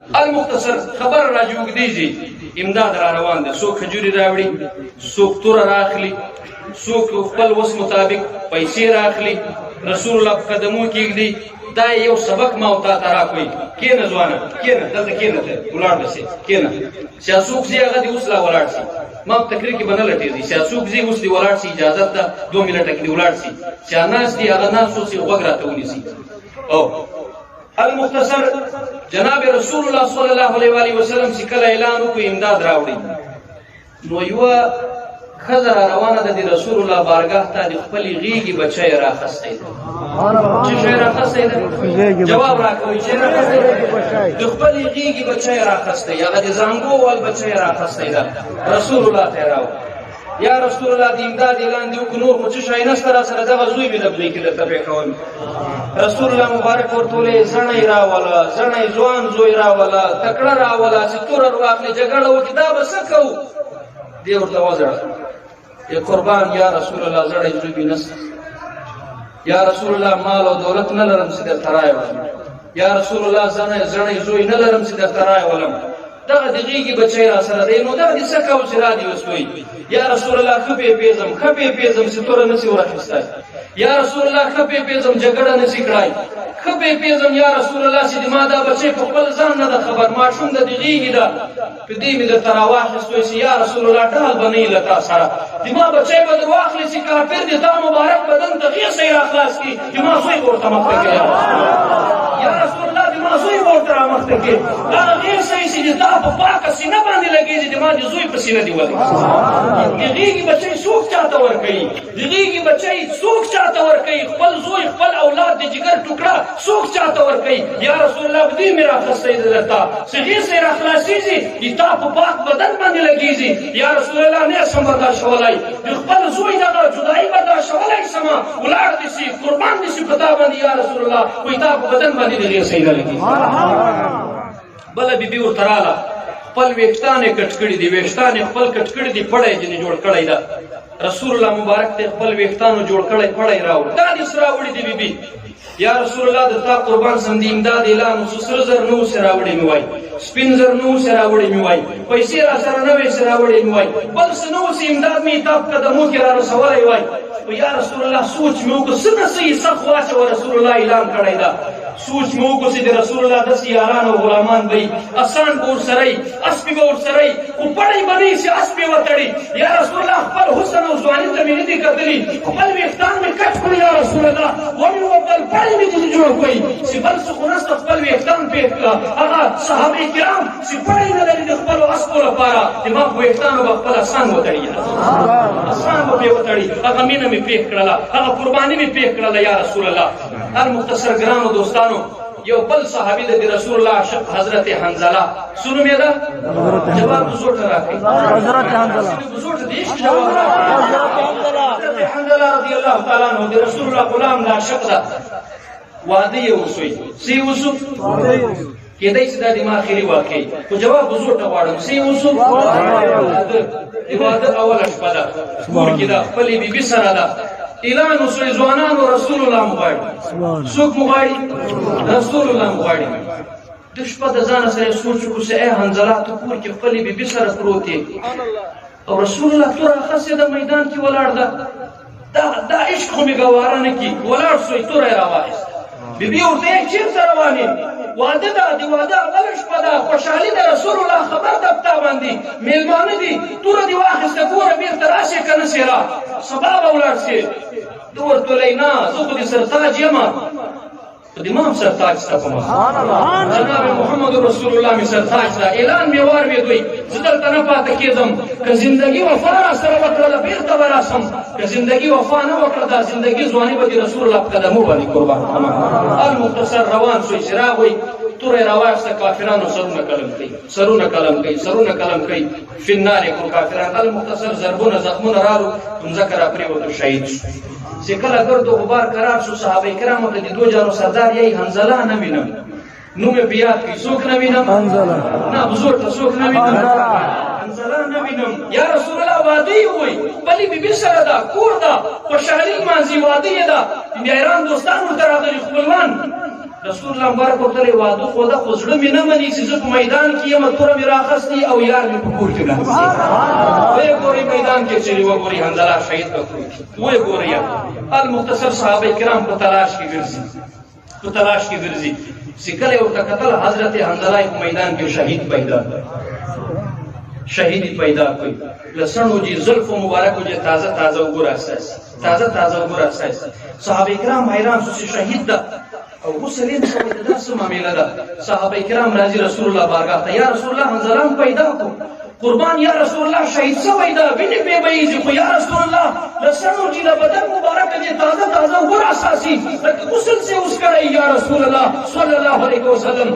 المختصر خبر راځي وګديږي امداد را روان دي څوک خجوري راوړي څوک تور راخلي څوک خپل وس مطابق پیسې راخلي رسول الله قدمو کېږدي دا یو سبق ما او تا ترا کوي کینه ځوانه کینه دلته کینه ته ولار بسې کینه سیاسوک زی هغه دی اوس لا ولار سي ما تقریر کې بنل لټې دي سیاسوک زی اوس دی ولار سي اجازه ده 2 منټه کې ولار سي سیاناس دی هغه ناس اوس وګراته ونیسي او المختصر جناب رسول الله صلی الله علیه و آله وسلم چې کله اعلان وکړ امداد راوړي نو یو خزر روانه ده د رسول الله بارگاه ته د خپل غیږي بچی راخسته چې شی راخسته ده جواب راکوي چې راخسته ده د خپل غیږي بچی راخسته هغه د زنګو ول بچی راخسته ده رسول الله ته راو یا رسول الله د امداد اعلان دی وکړو نور مو څه شی نشته را سره دغه زوی به د بلی کې درته کوم رسول الله مبارک ورته زنه راولا زنه ځوان زوی راولا تکړه راولا چې تور راخلي جګړه وکړي دا به څه کوو دی ورته وځړ یا قربان یا رسول الله زړه زوی بنس یا رسول الله مال او دولت نه لرم چې در ترای ولم یا رسول الله زنه زوی نه لرم چې در ترای ولم دغه دغیږي بچی را سره دی نو دغه څه کو چې را دی وسوي یا رسول الله خپې پیزم چې تور نسی ورخسته یا رسول الله خپې پیزم جګړه نسی کړای خپې پیزم یا رسول الله چې ما دا بچی په خپل ځان نه خبر ما شوم د دغیږي دا په دې می د تراواح وسوي چې یا رسول الله ټال بنې لتا سره دما بچی به دروخلی چې کافر دي دا مبارک بدن ته غیر سیر اخلاص کی دما سوی ورته مخته کې یا رسول الله دما سوی ورته مخته کې دا غیر سیر چې دا په پاکه سینه باندې لګیږي دما د زوی په سینه دی ولې دغیږي بچی څوک چاته ور کوي دغیږي بچی څوک چاته ور کوي خپل زوی خپل اولاد د جګر ټوکړه څوک چاته ور کوي یا رسول الله دې میرا خسته درتا صحیح سیر اخلاصيږي دا په پاک بدن باندې لګیږي یا رسول الله نه سم برداشت ولای خپل زوی دغه جدای برداشت ولای سما ولاد دي سي قربان دي سي پتا باندې یا رسول الله وې دا په بدن باندې دغه صحیح لګیږي بل بي ور تراله خپل وېښتانې کټ کړي دي وېښتانې خپل کټ کړي دي پړې جن جوړ کړی دا رسول الله مبارک ته خپل وېښتانو جوړ کړی پړې راوړ دا دې سره وړي دي بيبي یا رسول الله د تا قربان سم دي امداد اعلان سر زر نو سره وړي می وای سپین زر نو سره وړي می وای پیسې را سره نه وې سره وړي می وای بل سنو سي امداد می تاب قدمو کې را رسولای وای یا رسول الله سوچ مې وکړ څنګه سي صفوا چې رسول الله اعلان کړی دا سوچ مې وکړ چې رسول الله د یاران او غلامان وي آسان ګور سره اسپی ګور سره او پړې باندې چې اسپی وتړي یا رسول الله خپل حسن او ځواني ته مې دې کتلې خپل وختان مې کټ کړی یا رسول الله ومن وبل پړې مې دې جوړ کړی چې بل څه خلاص خپل وختان په هغه صحابه کرام چې پړې نه لري د خپل اسکو لپاره چې ما وختان او خپل آسان وتړي آسان به وتړي هغه مینه مې پیښ کړله هغه قرباني مې پیښ کړله یا رسول الله هر مختصر ګرانو دوستانو یو بل صحابي د رسول الله عاشق حضرت حنزله سنو مې دا جواب زوړ راکړي حضرت حنزله زوړ دې جواب حضرت حنزله رضی الله تعالی عنہ د رسول الله غلام عاشق ده وعده وسوي سی وسو کېدای چې دا د ما اخري واقعي خو جواب زوړ ته واړم سی وسو عبادت اوله شپه ده کور کې دا خپلې بیبي سره ده اعلان وسوي ځوانانو رسول الله مغواړي څوک مغواړي رسول الله مغواړي د شپه د ځان سره سوچ وکړو چې اے حنزله ته کور کې خپلې بیبي سره پروت یې او رسول الله تور خاصه د میدان کې ولاړ ده دا عشق خو مې ګواره نه کی ولاړ سوی تور راوایست بیبي ورته چیرته روانې واده ده د واده اوله شپه ده خوشحالي د رسول الله خبر ده پتا باندې میلمانه دي توره دې واخیسته ګوره بېرته راشې که نه شې را سبا به ولاړ شې ده ورته ویلی نه زه خو د سرتاج یم خو د ما هم سرتاج سته په مخ جناب محمد رسول الله مې سرتاج ده اعلان مې واورېد دوی زه دلته نه پاته کېږم که زندګي وفا را سره وکړله بېرته به راسم که زندګي وفا نه وکړه دا زندګي ځواني به د رسول الله په قدمو باندې قربان کړم المختصر روان شوی چې راغوی توره راواخیسته کافرانو سرونه قلم کوي فی النار کړو کافران المختصر ضربونه زخمونه رالو مځکه را پرېوتو شهید شو چې کله ګرد و غبار قرار شو صحابه کرامو ته د دو جانو سردار یې حنزله نه وینم نوم یې په یاد کړي څوک نه وینم نه بزرګ ته څوک نه وینم حنزله نه وینم یا رسول الله واده یې ووایي خپلې بیبي سره ده کور ده خوشحالي لمانځي واده یې ده بیا ایران دوستان ورته راغلي خپلوان رسول الله مبارک ورته واده خو ده خو زړه مې نه مني چې زه په میدان کې یم توره مې راخستې او یار مې په کور کې ناست ویې ګورئ میدان کې چیرې وګورئ حنظله شهید په کور کې ویې ګورئ المختصر صحابه کرام په تلاش کې ګرځي چې کله یې ورته کتل حضرت حنظله په میدان کې شهید پیدا کړ لسنو جی زلف مبارکو جی تازه وګوره اساس صحابه کرام حیران شو چې شهید ده او غسل یې کوي دا څه معامله ده صحابه کرام راځي رسول الله بارګاه ته یا رسول الله حنظله پیدا کو قربان یا رسول الله شهید شوی ده وینې پې بهیږي خو یا رسول الله لسنو جی له بدن مبارکه جی تازه وګوره اساسي لکه غسل سے اوس کړی یا رسول الله صلی الله علیه وسلم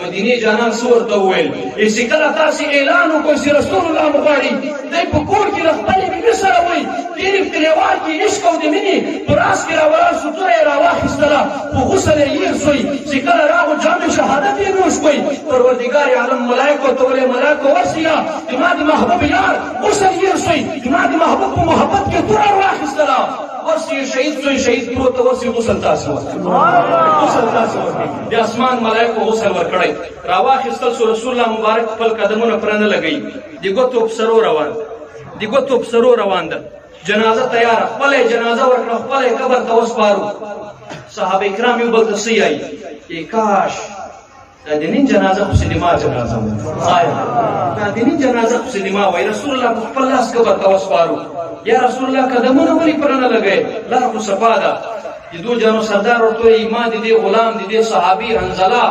مدینه جانان سور ته وویل چې کله تاسو اعلان وکړئ چې رسول الله مغواړي دی په کور کې له خپلې بیبي سره وایي ډېر کلیوال کې عشق او د مینې په راس کې راولاړ شو توره یې راواخیستله په غسل یې هېر شوی چې کله راغو جام شهادت یې نوش کړئ پروردګار عالم ملایکو ته ویلې ملایکو ورسیه زما د محبوب یار غسل هېر شوی زما د محبوب په محبت کې توره راواخیستله ورسې شهید شوی شهید پروت ته ورسې غسل تاسو د اسمان ملایکو غسل ورکړی راواخیستل شو رسول الله مبارک خپل قدمونه پره نه لګوي د ګوتو په سرو روان ده جنازه تیاره خپله جنازه ورکړه خپله قبر ته وسپارو صحابه کرام یو بل ته څه وایي کاش دا د نن جنازه خو سینما جنازه دا د نن جنازه خو سینما وایي رسول الله په خپل لاس قبر ته وسپارو یا رسول الله قدمونه ولې پره نه لګوي لار خو صفا ده د دو جانو سردار ورته وایي ما د دې غلام د دې صحابي حنظله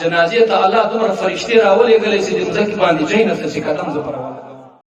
جنازې ته الله دومره فرشتې راولېږلې چې د مځکې باندې ځای نشته چې قدم زه پرولم